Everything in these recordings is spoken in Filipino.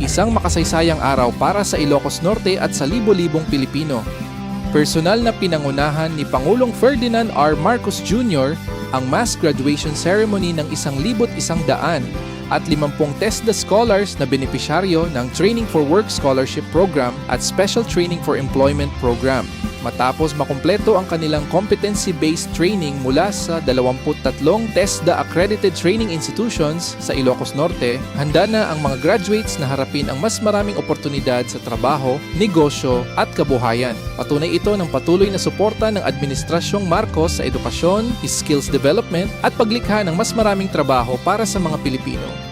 isang makasaysayang araw para sa Ilocos Norte at sa libo-libong Pilipino. Personal na pinangunahan ni Pangulong Ferdinand R. Marcos Jr. ang mass graduation ceremony ng 1,100 at 50 TESDA scholars na benepisyaryo ng Training for Work Scholarship Program at Special Training for Employment Program. Matapos makumpleto ang kanilang competency-based training mula sa 23 TESDA accredited training institutions sa Ilocos Norte, handa na ang mga graduates na harapin ang mas maraming oportunidad sa trabaho, negosyo at kabuhayan. Patunay ito ng patuloy na suporta ng Administrasyong Marcos sa edukasyon, skills development at paglikha ng mas maraming trabaho para sa mga Pilipino.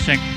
Check.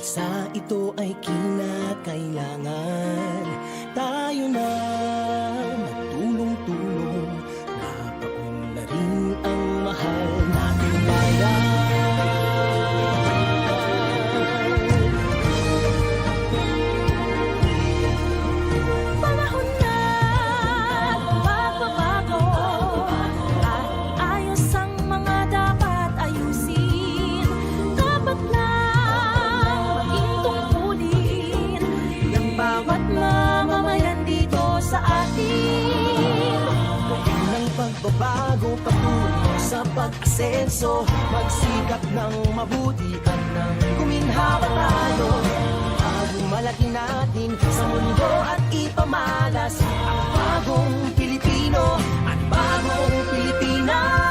bansa ito ay kinakailangan. Tayo na magtulong-tulong, napaunlarin ang mahal nating bayan. Panahon na magbabago at ayos ang mga dapat ayusin. Dapat lang maging tungkulin ng bawat mamamayan dito sa atin. Ng pagbabago patungo sa pag-asenso, magsikap ng mabuti at nang guminhawa tayo. Malaki natin sa mundo at ipamalas ang bagong Pilipino at bagong Pilipinas.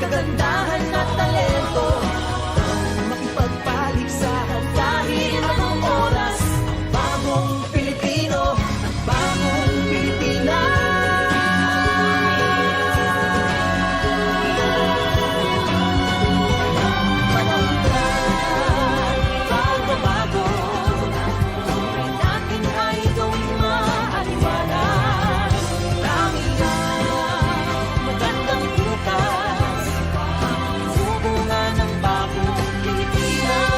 Kagandahan at talento, makipagpalig sa kahit anong oras. Bagong Pilipino at bagong Pilipinas. Panahon na pagbabago, tuloy natin ay gawing maaliwanag. Dami na magandang bukas, bunga ng bagong Pilipinas.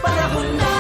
Panahon na.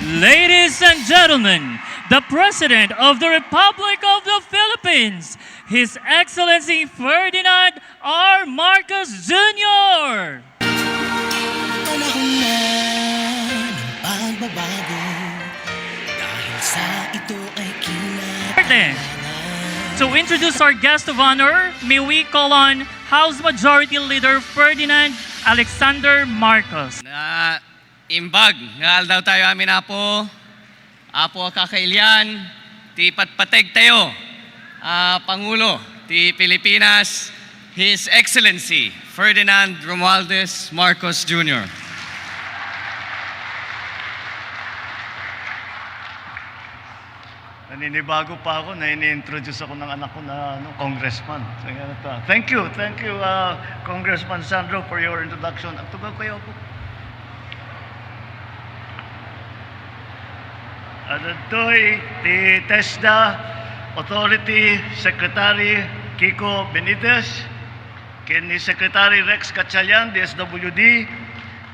Ladies and gentlemen, the President of the Republic of the Philippines, His Excellency Ferdinand R. Marcos Jr. Panahon na ng pagbabago dahil sa ito ay To introduce our guest of honor, may we call on House Majority Leader Ferdinand Alexander Marcos. Na imbag, ngal daw tayo amin apo kakailian, ti patpateg tayo, Pangulo, ti Pilipinas, His Excellency Ferdinand Romualdez Marcos Jr. Naninibago pa ako na ini-introduce ako ng anak ko na congressman. Thank you, Congressman Sandro, for your introduction. At tugaw kayo po. Adatoy, ti TESDA Authority Secretary Kiko Benitez, ken ni Secretary Rex Gatchalian, DSWD,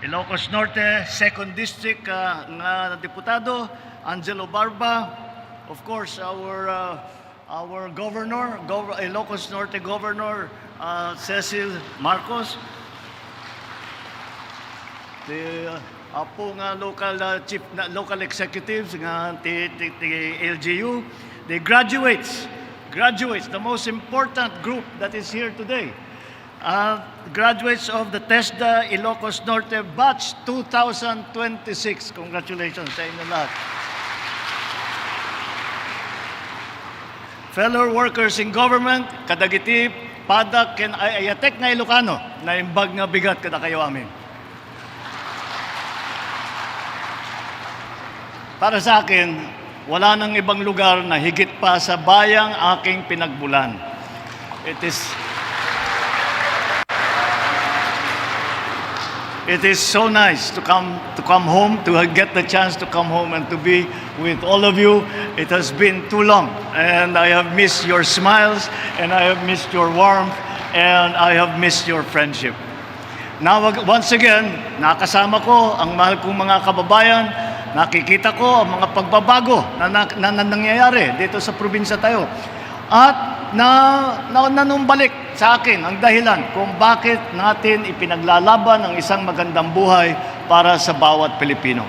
Ilocos Norte, 2nd District nga Diputado, Angelo Barba, of course, our governor, Ilocos Norte Governor Cecil Marcos, the apo nga local executives nga ti LGU, the graduates, the most important group that is here today. Graduates of the TESDA Ilocos Norte Batch 2026. Congratulations sa inyo lahat. Fellow workers in government, kadagiti, padak, ken ayatek nga Ilocano, na imbag nga bigat kada kayo amin. Para sa akin, wala nang ibang lugar na higit pa sa bayang aking pinagbulan. It is so nice to come home, to get the chance to come home and to be with all of you. It has been too long, and I have missed your smiles, and I have missed your warmth, and I have missed your friendship. Now, once again, nakasama ko ang mahal kong mga kababayan, nakikita ko ang mga pagbabago na nangyayari dito sa probinsya tayo. At nanumbalik sa akin ang dahilan kung bakit natin ipinaglalaban ang isang magandang buhay para sa bawat Pilipino.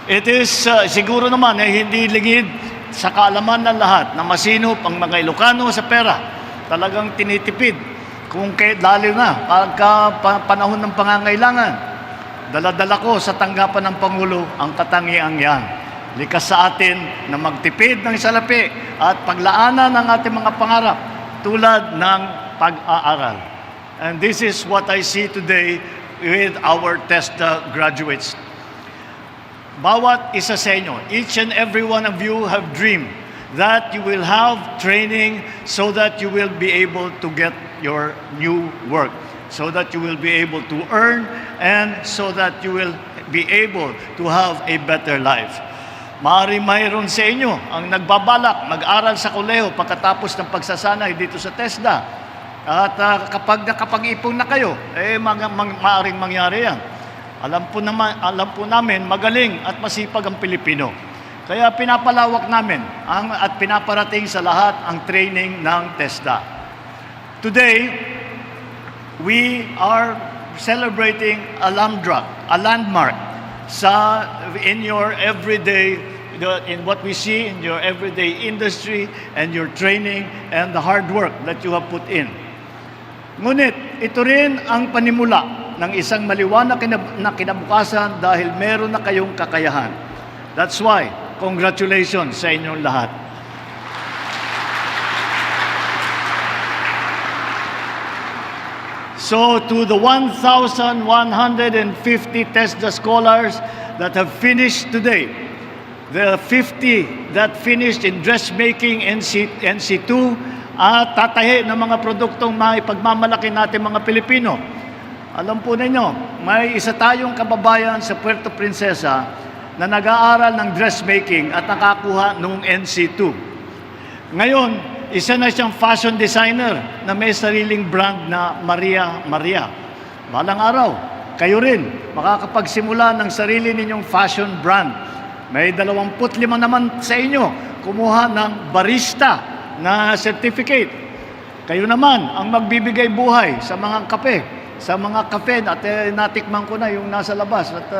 It is siguro naman hindi lingid sa kaalaman ng lahat na masinop ang mga Ilocano sa pera. Talagang tinitipid kung lalo na pagka panahon ng pangangailangan. Dala-dala ko sa tanggapan ng Pangulo ang katangiang yan. Likas sa atin na magtipid ng salapi at paglaanan ng ating mga pangarap tulad ng pag-aaral. And this is what I see today with our TESDA graduates. Bawat isa sa inyo, each and every one of you have dreamed that you will have training so that you will be able to get your new work, so that you will be able to earn, and so that you will be able to have a better life. Maaari mayroon sa inyo ang nagbabalak mag-aral sa kolehiyo pagkatapos ng pagsasanay dito sa TESDA. At kapag nakapag-ipon na kayo, maaaring mangyari yan. Alam po namin magaling at masipag ang Pilipino. Kaya pinapalawak namin at pinaparating sa lahat ang training ng TESDA. Today, we are celebrating a landmark in your everyday, in what we see in your everyday industry and your training and the hard work that you have put in. Ngunit ito rin ang panimula ng isang maliwanag na kinabukasan dahil meron na kayong kakayahan. That's why, congratulations sa inyong lahat. So to the 1,150 TESDA scholars that have finished today, the 50 that finished in dressmaking NC2 at tatahi ng mga produktong maipagmamalaki natin mga Pilipino. Alam po ninyo, may isa tayong kababayan sa Puerto Princesa na nag-aaral ng dressmaking at nakakuha noong NC2. Ngayon, isa na siyang fashion designer na may sariling brand na Maria Maria. Balang araw, kayo rin makakapagsimula ng sarili ninyong fashion brand May 25 naman sa inyo kumuha ng barista na certificate. Kayo naman ang magbibigay buhay sa mga kape. Sa mga kape at natikman ko na yung nasa labas at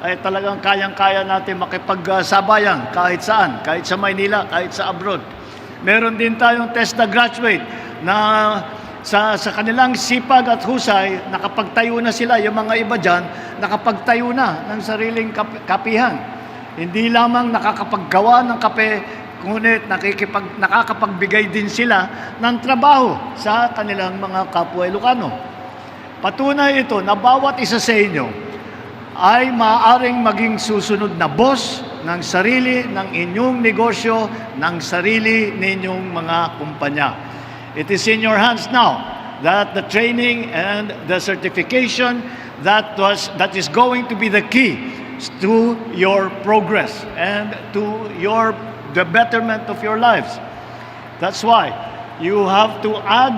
ay talagang kayang-kaya natin makipagsabayan kahit saan, kahit sa Maynila, kahit sa abroad. Meron din tayong TESDA graduate na sa kanilang sipag at husay, nakapagtayo na sila, yung mga iba dyan, nakapagtayo na ng sariling kapihan. Hindi lamang nakakapaggawa ng kape, ngunit nakakapagbigay din sila ng trabaho sa kanilang mga kapwa Ilocano. Patunay ito na bawat isa sa inyo ay maaaring maging susunod na boss ng sarili ng inyong negosyo, ng sarili ninyong mga kumpanya. It is in your hands now that the training and the certification that is going to be the key to your progress and to the betterment of your lives. That's why you have to add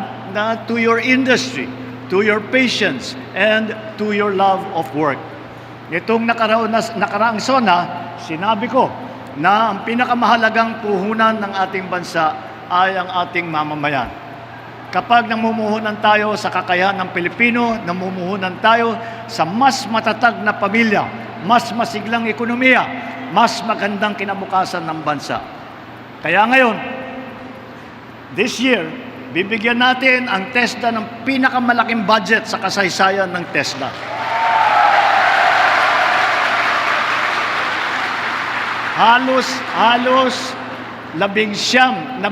to your industry, to your patience, and to your love of work. Itong nakaraang SONA, sinabi ko na ang pinakamahalagang puhunan ng ating bansa ay ang ating mamamayan. Kapag namumuhunan tayo sa kakayahan ng Pilipino, namumuhunan tayo sa mas matatag na pamilya, mas masiglang ekonomiya, mas magandang kinabukasan ng bansa. Kaya ngayon, this year, bibigyan natin ang TESDA ng pinakamalaking budget sa kasaysayan ng TESDA. Halos 19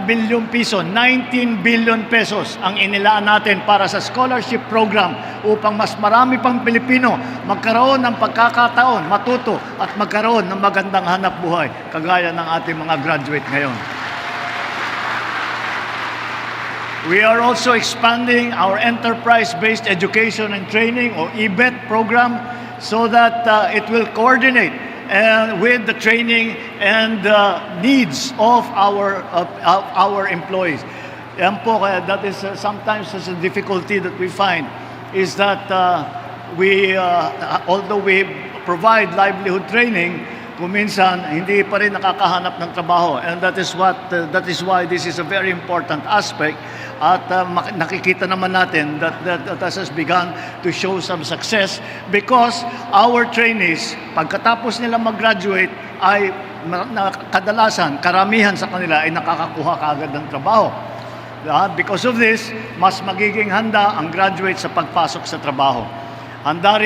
bilyong piso, 19 billion pesos ang inilaan natin para sa scholarship program upang mas marami pang Pilipino magkaroon ng pagkakataon, matuto at magkaroon ng magandang hanap buhay kagaya ng ating mga graduate ngayon. We are also expanding our enterprise-based education and training or EBET program so that it will coordinate with the training and needs of our employees. Yan po, that is sometimes a difficulty that we find is that although we provide livelihood training, kung minsan hindi pa rin nakakahanap ng trabaho, and that is why this is a very important aspect. At nakikita naman natin that has begun to show some success because our trainees, pagkatapos nila mag-graduate, ay kadalasan, karamihan sa kanila ay nakakakuha kaagad ng trabaho. Because of this, mas magiging handa ang graduate sa pagpasok sa trabaho. Handa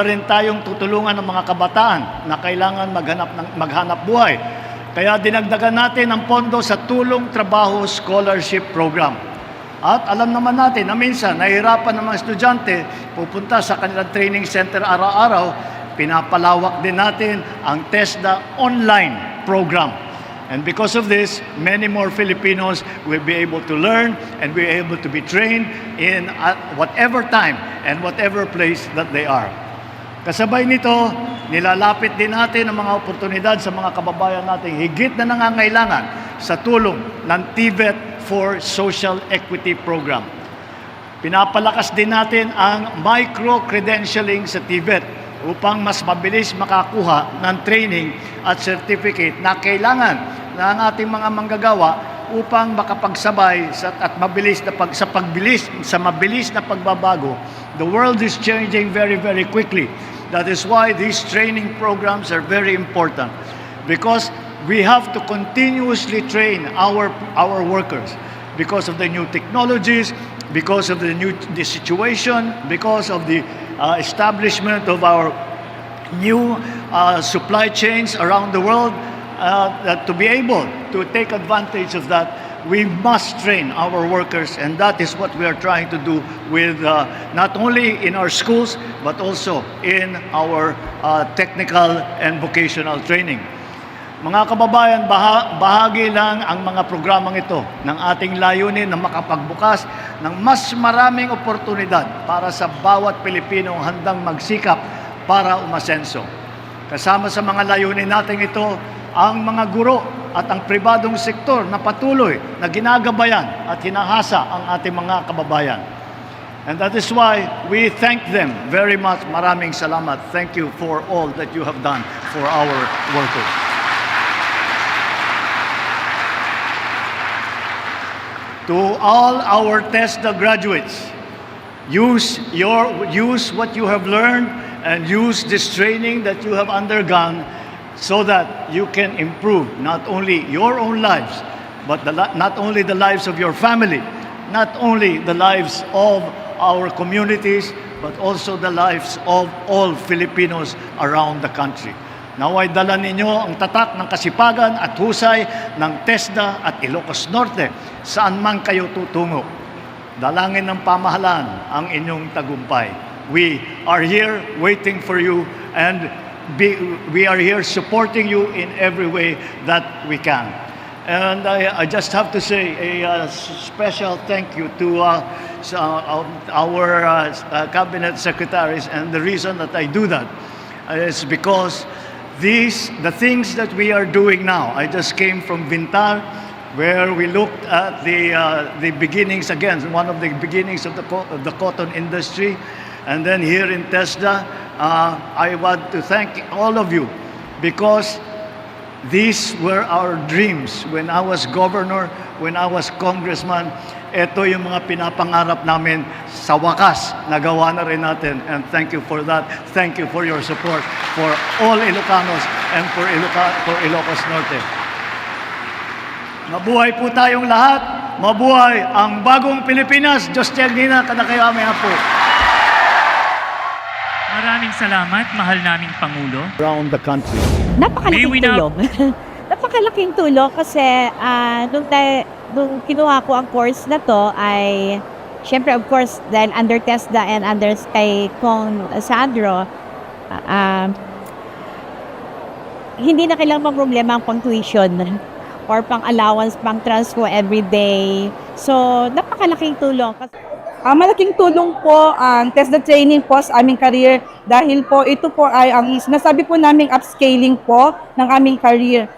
rin tayong tutulungan ng mga kabataan na kailangan maghanap buhay. Kaya dinagdagan natin ang pondo sa Tulong Trabaho Scholarship Program. At alam naman natin na minsan nahihirapan ng mga estudyante pupunta sa kanilang training center araw-araw, pinapalawak din natin ang TESDA online program. And because of this, many more Filipinos will be able to learn and be able to be trained in whatever time and whatever place that they are. Kasabay nito, nilalapit din natin ang mga oportunidad sa mga kababayan natin higit na nangangailangan sa tulong ng TVET for Social Equity Program. Pinapalakas din natin ang micro-credentialing sa TVET upang mas mabilis makakuha ng training at certificate na kailangan ng ating mga manggagawa upang makapagsabay at mabilis sa mabilis na pagbabago. The world is changing very, very quickly. That is why these training programs are very important because we have to continuously train our workers because of the new technologies, because of the situation, because of the establishment of our new supply chains around the world. To be able to take advantage of that, we must train our workers, and that is what we are trying to do with not only in our schools but also in our technical and vocational training. Mga kababayan, bahagi lang ang mga programang ito ng ating layunin na makapagbukas ng mas maraming oportunidad para sa bawat Pilipinong handang magsikap para umasenso. Kasama sa mga layunin natin ito, ang mga guro at ang pribadong sektor na patuloy na ginagabayan at hinahasa ang ating mga kababayan. And that is why we thank them very much. Maraming salamat. Thank you for all that you have done for our workers. To all our TESDA graduates, use what you have learned and use this training that you have undergone so that you can improve not only your own lives, but not only the lives of your family, not only the lives of our communities, but also the lives of all Filipinos around the country. Naway dala ninyo ang tatak ng kasipagan at husay ng TESDA at Ilocos Norte saan man kayo tutungo. Dalangin ng pamahalaan ang inyong tagumpay. We are here waiting for you and we are here supporting you in every way that we can. And I just have to say a special thank you to our cabinet secretaries, and the reason that I do that is because the things that we are doing now, I just came from Vintar, where we looked at the beginnings again, one of the beginnings of the cotton industry, and then here in TESDA, I want to thank all of you because these were our dreams when I was governor, when I was congressman. Ito yung mga pinapangarap namin, sa wakas, nagawa na rin natin. And thank you for that. Thank you for your support for all Ilocanos and for Ilocos Norte. Mabuhay po tayong lahat. Mabuhay ang bagong Pilipinas. Diyos tiyagina, kanakayami po. Maraming salamat, mahal naming Pangulo. Around the country. May we Napakalaking now- tulong. Napakalaking tulong kasi nung kinuha ko ang course na to ay syempre of course dahil under TESDA and under kay Kong Sandro hindi na kailangang problema ang pang tuition or pang allowance, pang transfer every day. So napakalaking tulong. Malaking tulong po ang TESDA training po sa aming career dahil po ito po ay ang nasabi po naming upscaling po ng aming career.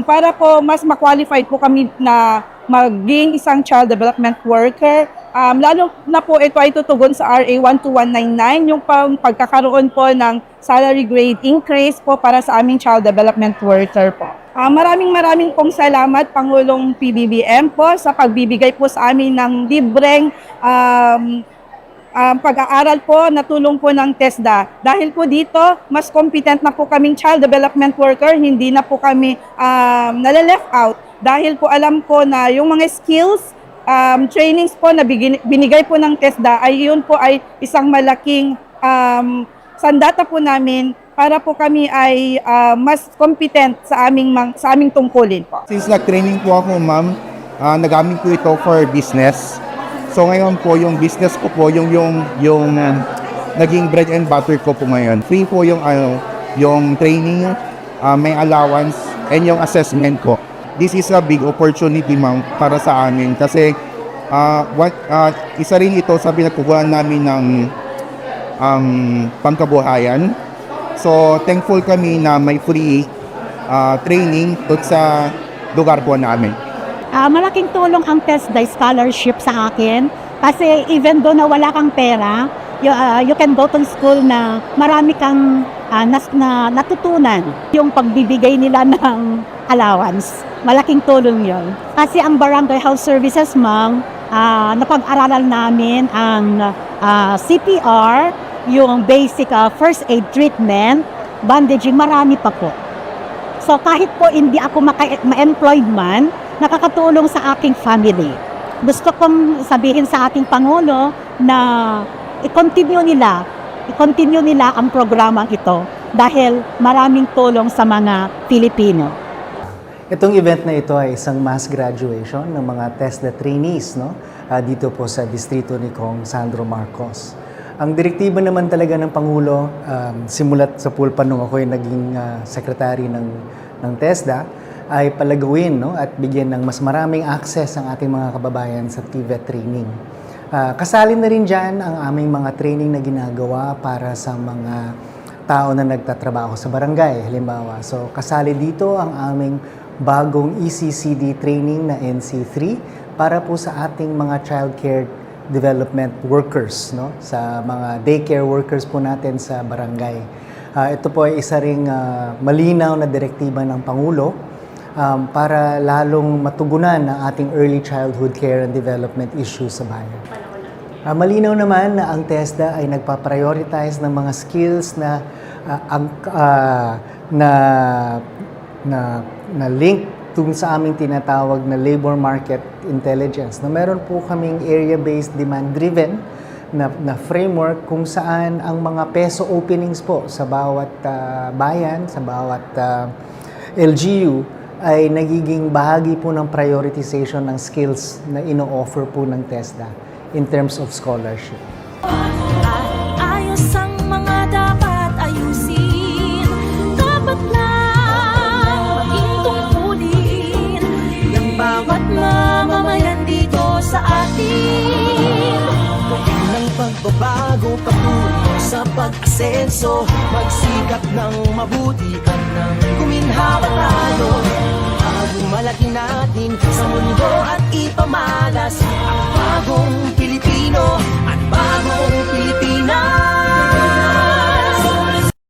Para po mas ma-qualified po kami na maging isang child development worker. Lalo na po ito ay tutugon sa RA 12199, yung pagkakaroon po ng salary grade increase po para sa aming child development worker po. Maraming pong salamat Pangulong PBBM po sa pagbibigay po sa amin ng libreng pag-aaral po na tulong po ng TESDA. Dahil po dito, mas competent na po kaming child development worker, hindi na po kami nale-left out. Dahil po alam ko na yung mga skills, trainings po na binigay po ng TESDA ay yun po ay isang malaking sandata po namin para po kami ay mas competent sa aming tungkulin po. Since nag-training po ako, ma'am, nagamit ko ito for business. So ngayon po, yung business ko po, yung naging bread and butter ko po ngayon. Free po yung training, may allowance, and yung assessment ko. This is a big opportunity, ma'am, para sa amin. Kasi isa rin ito sa pinagkukuhan namin ng pangkabuhayan. So, thankful kami na may free training doon sa lugar po namin. Malaking tulong ang TESDA scholarship sa akin kasi even though na wala kang pera, you can go to school na marami kang natutunan. Yung pagbibigay nila ng allowance, malaking tulong yon. Kasi ang barangay health services, ma'am, napag-aralan namin ang CPR, yung basic first aid treatment, bandaging, marami pa po. So kahit po hindi ako ma-employed man, nakakatulong sa aking family. Gusto kong sabihin sa ating Pangulo na i-continue nila ang programang ito dahil maraming tulong sa mga Pilipino. Itong event na ito ay isang mass graduation ng mga TESDA trainees dito po sa distrito ni Kong Sandro Marcos. Ang direktiba naman talaga ng Pangulo, simulat sa pulpa nung ako ay naging secretary ng TESDA, ay palagawin at bigyan ng mas maraming access ang ating mga kababayan sa TVET training. Kasali na rin dyan ang aming mga training na ginagawa para sa mga tao na nagtatrabaho sa barangay, halimbawa. So kasali dito ang aming bagong ECCD training na NC3 para po sa ating mga child care development workers, sa mga daycare workers po natin sa barangay. Ito po ay isa ring malinaw na direktiba ng Pangulo para lalong matugunan ang ating early childhood care and development issues sa bayan. Malinaw naman na ang TESDA ay nagpa-prioritize ng mga skills na link tungkol sa aming tinatawag na labor market intelligence. Na meron po kaming area-based demand-driven na framework kung saan ang mga peso openings po sa bawat bayan, sa bawat LGU ay nagiging bahagi po ng prioritization ng skills na ino-offer po ng TESDA in terms of scholarship. Ayos ang mga dapat ayusin. Dapat lang maging tungkulin ng bawat mamamayan dito sa atin. Ng pagbabago patungo sa pag-asenso, magsikap ng mabuti at ng guminhawa tayo. Malaki natin